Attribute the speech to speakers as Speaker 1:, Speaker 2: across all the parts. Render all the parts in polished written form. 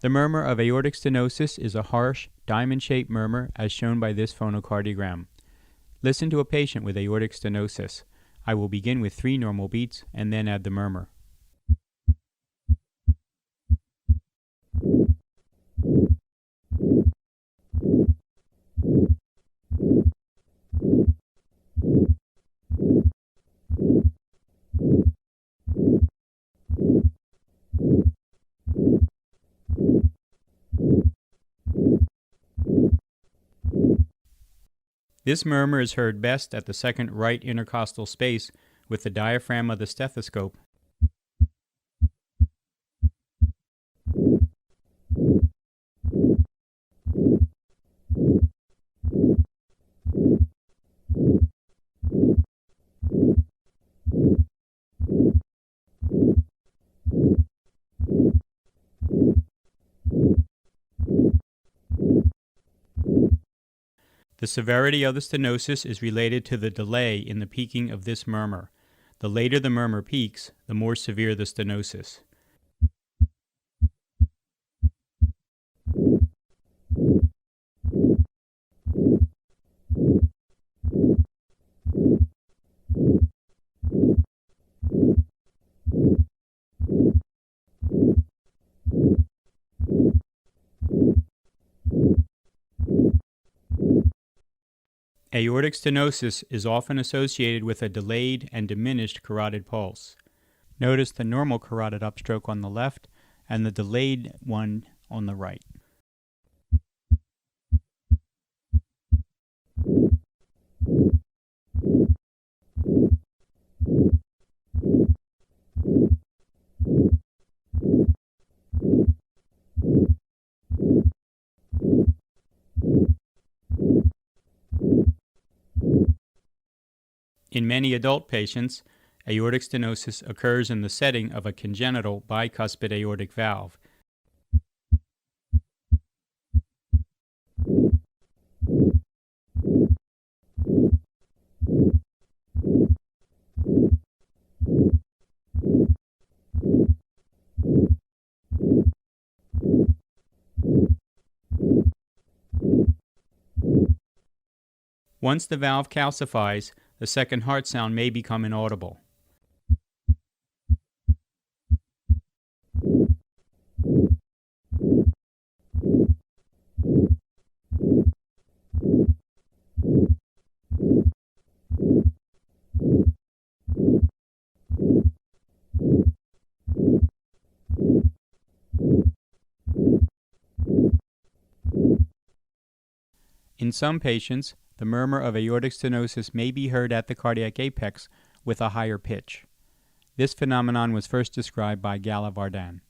Speaker 1: The murmur of aortic stenosis is a harsh, diamond-shaped murmur as shown by this phonocardiogram. Listen to a patient with aortic stenosis. I will begin with 3 normal beats and then add the murmur. This murmur is heard best at the second right intercostal space with the diaphragm of the stethoscope. The severity of the stenosis is related to the delay in the peaking of this murmur. The later the murmur peaks, the more severe the stenosis. Aortic stenosis is often associated with a delayed and diminished carotid pulse. Notice the normal carotid upstroke on the left and the delayed one on the right. In many adult patients, aortic stenosis occurs in the setting of a congenital bicuspid aortic valve. Once the valve calcifies, the second heart sound may become inaudible. In some patients, the murmur of aortic stenosis may be heard at the cardiac apex with a higher pitch. This phenomenon was first described by Gala-Vardan.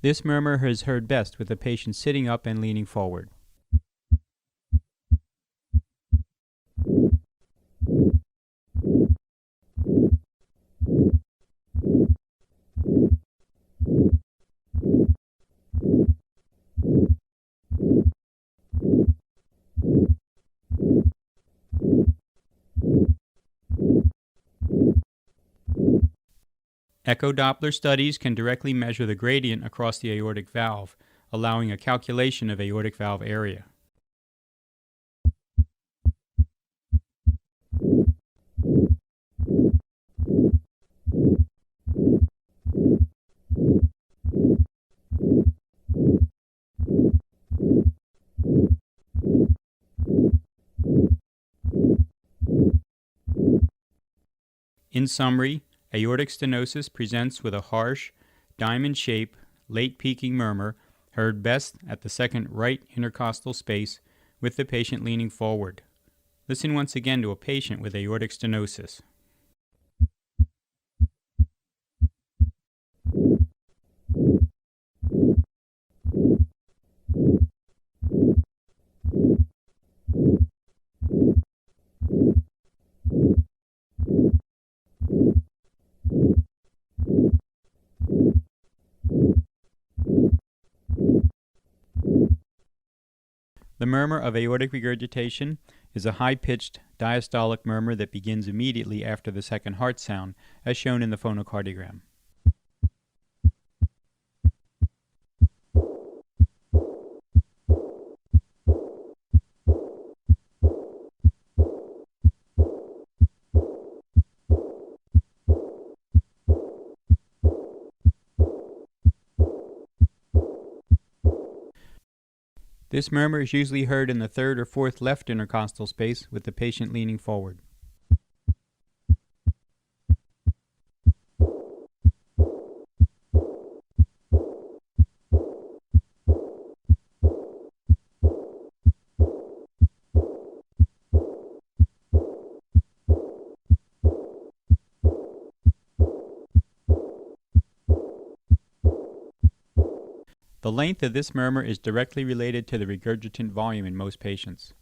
Speaker 1: This murmur is heard best with the patient sitting up and leaning forward. Echo Doppler studies can directly measure the gradient across the aortic valve, allowing a calculation of aortic valve area. In summary, aortic stenosis presents with a harsh, diamond-shaped, late-peaking murmur heard best at the second right intercostal space with the patient leaning forward. Listen once again to a patient with aortic stenosis. The murmur of aortic regurgitation is a high-pitched diastolic murmur that begins immediately after the second heart sound, as shown in the phonocardiogram. This murmur is usually heard in the third or fourth left intercostal space with the patient leaning forward. The length of this murmur is directly related to the regurgitant volume in most patients.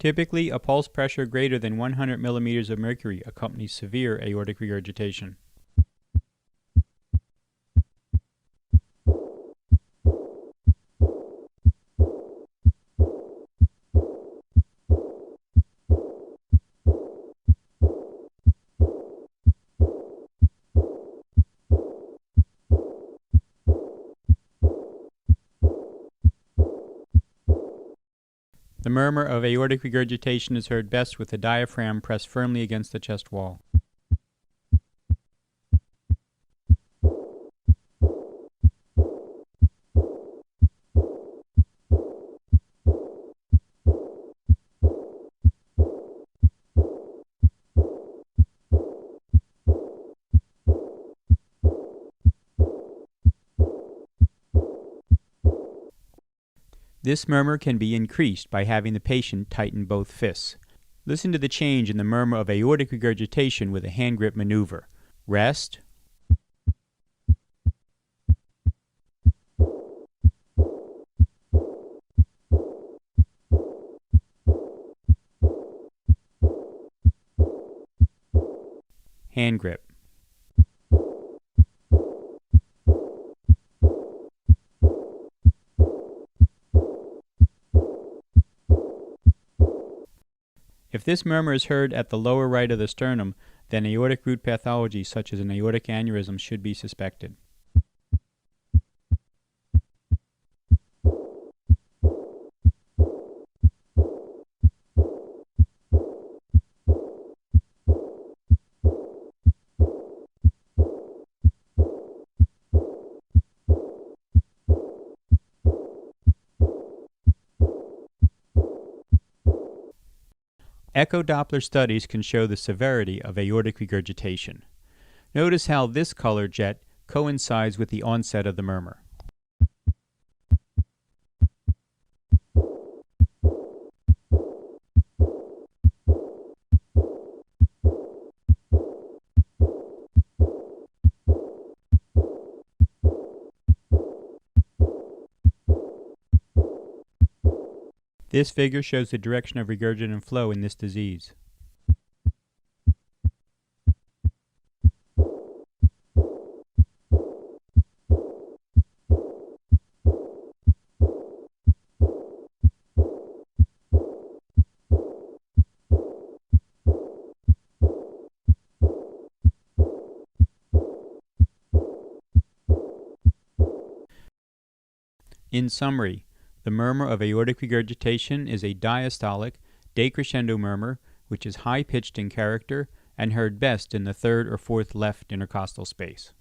Speaker 1: Typically, a pulse pressure greater than 100 millimeters of mercury accompanies severe aortic regurgitation. The murmur of aortic regurgitation is heard best with the diaphragm pressed firmly against the chest wall. This murmur can be increased by having the patient tighten both fists. Listen to the change in the murmur of aortic regurgitation with a hand grip maneuver. Rest. Hand grip. If this murmur is heard at the lower right of the sternum, then aortic root pathology such as an aortic aneurysm should be suspected. Echo Doppler studies can show the severity of aortic regurgitation. Notice how this color jet coincides with the onset of the murmur. This figure shows the direction of regurgitant flow in this disease. In summary, the murmur of aortic regurgitation is a diastolic, decrescendo murmur which is high-pitched in character and heard best in the third or fourth left intercostal space.